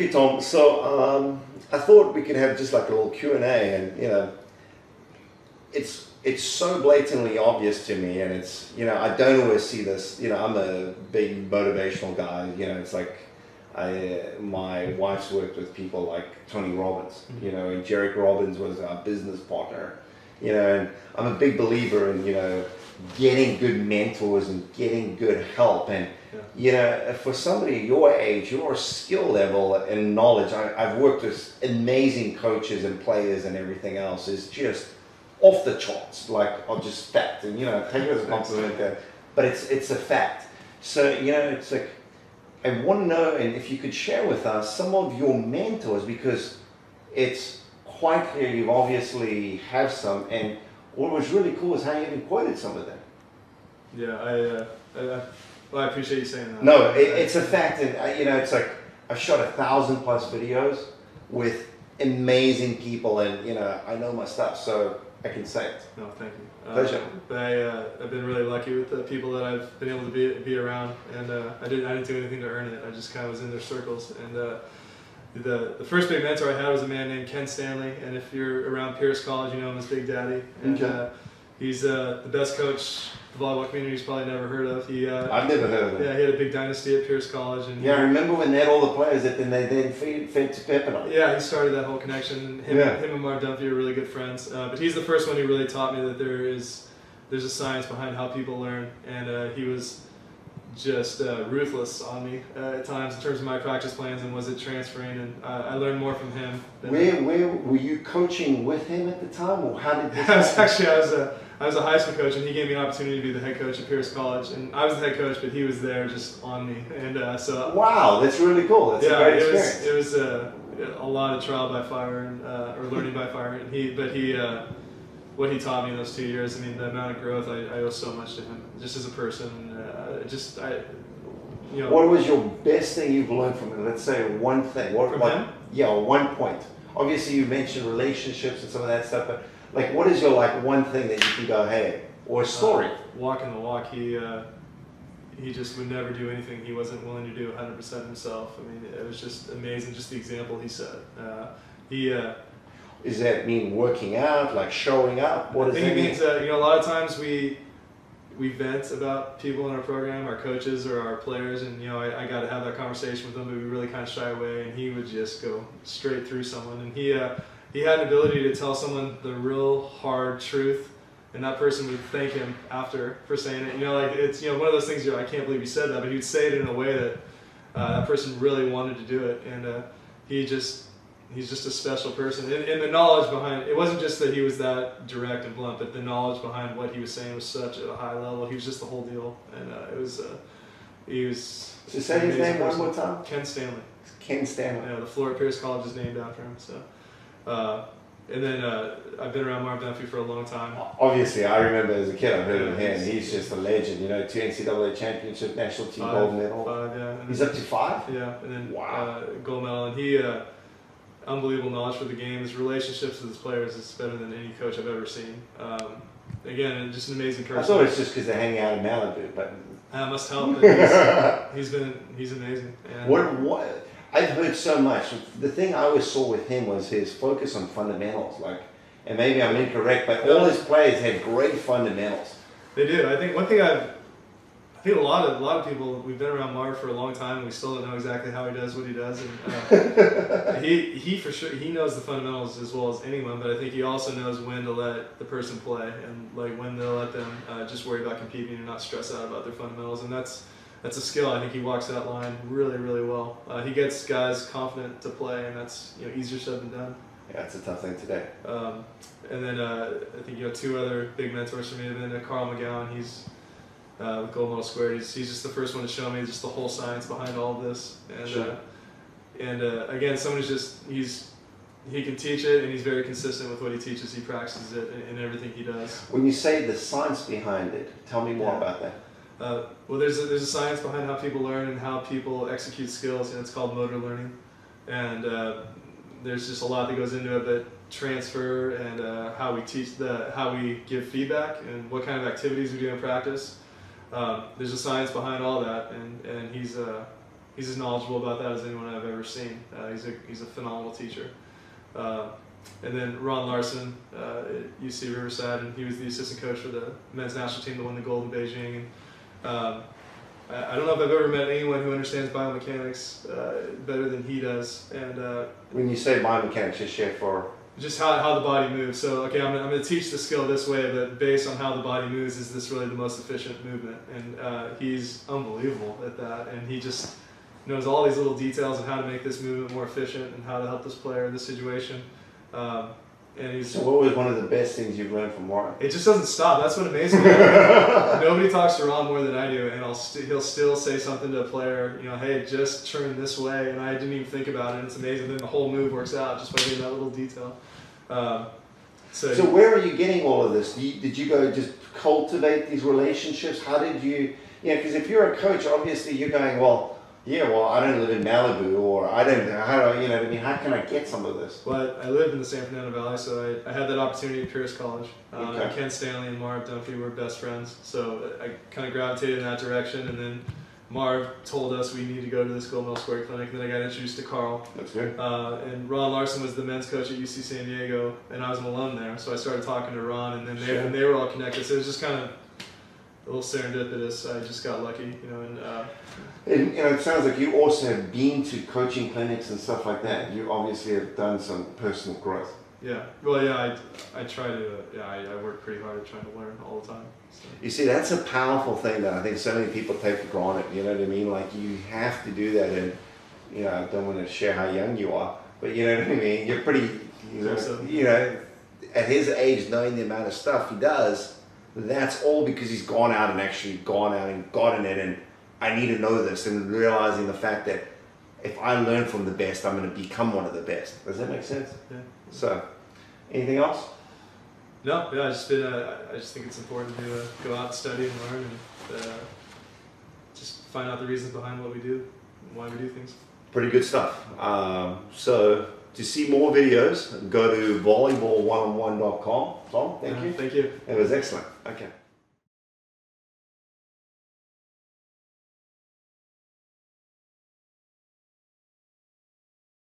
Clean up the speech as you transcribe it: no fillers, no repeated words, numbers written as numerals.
Okay, Tom. So I thought we could have just like a little Q&A, and it's so blatantly obvious to me, and it's I don't always see this. I'm a big motivational guy. It's like my wife's worked with people like Tony Robbins. And Jerick Robbins was our business partner. And I'm a big believer in getting good mentors and getting good help. And for somebody your age, your skill level and knowledge, I've worked with amazing coaches and players, and everything else is just off the charts. Like, I'll just fact, and take it as a compliment, but it's a fact. So it's like, I want to know, and if you could share with us some of your mentors, because it's quite clear you obviously have some, and what was really cool is how you even quoted some of them. Yeah, I appreciate you saying that. No, it's a fact, and it's like I've shot 1,000+ videos with amazing people, and I know my stuff, so I can say it. No, thank you. Pleasure. I've been really lucky with the people that I've been able to be around, and I didn't do anything to earn it. I just kind of was in their circles, and the first big mentor I had was a man named Ken Stanley, and if you're around Pierce College, you know him as Big Daddy. And he's the best coach the volleyball community's probably never heard of. I've never heard of him. Yeah, he had a big dynasty at Pierce College. And I remember when they had all the players that then they fed to Peppermint. Yeah, he started that whole connection. Him and Mark Dunphy are really good friends. But he's the first one who really taught me that there's a science behind how people learn, and he was just ruthless on me at times in terms of my practice plans and was it transferring, and I learned more from him. Where were you coaching with him at the time, or how did this I was a high school coach, and he gave me an opportunity to be the head coach at Pierce College, and I was the head coach, but he was there just on me, and so. Wow, that's really cool. That's a great experience. It was a lot of trial by fire and or learning by fire, and what he taught me in those 2 years, I mean, the amount of growth, I owe so much to him, just as a person. What was your best thing you've learned from him? Let's say one thing. From him? Yeah, 1 point. Obviously, you mentioned relationships and some of that stuff, but like, what is your one thing that you can go, hey, or a story? Walking the walk. He just would never do anything he wasn't willing to do 100% himself. I mean, it was just amazing, just the example he set. Does that mean working out, like showing up? What does that mean? I think it means, a lot of times we vent about people in our program, our coaches or our players, and I got to have that conversation with them, but we really kind of shy away, and he would just go straight through someone, and he had an ability to tell someone the real hard truth, and that person would thank him after for saying it. It's one of those things. I can't believe he said that, but he would say it in a way that that person really wanted to do it, and he's just a special person. And the knowledge behind it wasn't just that he was that direct and blunt, but the knowledge behind what he was saying was such at a high level. He was just the whole deal, and he was. So say his name one more time. Ken Stanley. Ken Stanley. Yeah, the floor at Pierce College is named after him. So, and then I've been around Mark Dunphy for a long time. Obviously, I remember as a kid, I've heard of him. He's just a legend. 2 NCAA championship, national team gold medal. 5, yeah. He's up to 5. Yeah, and then wow, gold medal, and he. Unbelievable knowledge for the game. His relationships with his players is better than any coach I've ever seen. Again, just an amazing person. I thought it's just because they're hanging out in Malibu, but that must help. He's amazing. And what I've heard so much. The thing I always saw with him was his focus on fundamentals. And maybe I'm incorrect, but all his players had great fundamentals. They do. I think one thing I think a lot of people, we've been around Marv for a long time, and we still don't know exactly how he does what he does. And he for sure, he knows the fundamentals as well as anyone, but I think he also knows when to let the person play, and when to let them just worry about competing and not stress out about their fundamentals. And that's a skill. I think he walks that line really, really well. He gets guys confident to play, and that's easier said than done. Yeah, it's a tough thing today. And then I think 2 other big mentors for me have been Carl McGowan. He's with Gold Medal Squared. He's just the first one to show me just the whole science behind all of this. And sure. Again, someone who's he can teach it, and he's very consistent with what he teaches. He practices it in everything he does. When you say the science behind it, tell me more about that. Well, there's a science behind how people learn and how people execute skills, and it's called motor learning. And there's just a lot that goes into it, but transfer and how we teach how we give feedback and what kind of activities we do in practice. There's a science behind all that, and he's as knowledgeable about that as anyone I've ever seen. He's a phenomenal teacher. And then Ron Larson at UC Riverside, and he was the assistant coach for the men's national team that won the gold in Beijing. And I don't know if I've ever met anyone who understands biomechanics better than he does. And when you say biomechanics, just share for just how the body moves. So okay, I'm going to teach the skill this way, but based on how the body moves, is this really the most efficient movement? And he's unbelievable at that, and he just knows all these little details of how to make this movement more efficient and how to help this player in this situation. And he's, so what was one of the best things you've learned from Ron? It just doesn't stop. That's what amazes me. Nobody talks to Ron more than I do, and he'll still say something to a player, you know, hey, just turn this way, and I didn't even think about it, and it's amazing. Then the whole move works out just by getting that little detail. So where are you getting all of this? Did you go just cultivate these relationships? How did you, because if you're a coach, obviously you're going, well, I don't live in Malibu, or I don't know, how can I get some of this? Well, I lived in the San Fernando Valley, so I had that opportunity at Pierce College. Okay. And Ken Stanley and Marv Dunphy were best friends, so I kind of gravitated in that direction, and then Marv told us we need to go to the School Mill Square Clinic, and then I got introduced to Carl. That's good. And Ron Larson was the men's coach at UC San Diego, and I was an alum there, so I started talking to Ron, and then they were all connected, so it was just kind of a little serendipitous. I just got lucky, And it sounds like you also have been to coaching clinics and stuff like that. You obviously have done some personal growth. Yeah. Well, yeah, I try to, I work pretty hard at trying to learn all the time. So. You see, that's a powerful thing that I think so many people take for granted. You know what I mean? Like, you have to do that, and, I don't want to share how young you are, but you know what I mean? You're pretty, at his age, knowing the amount of stuff he does, that's all because he's gone out and gotten it, and I need to know this, and realizing the fact that if I learn from the best, I'm going to become one of the best. Does that make sense? Yeah. So, anything else? No, yeah, I just think it's important to go out and study and learn, and just find out the reasons behind what we do and why we do things. Pretty good stuff. So, to see more videos, go to volleyball1on1.com. Tom, thank you. Thank you. It was excellent. Okay.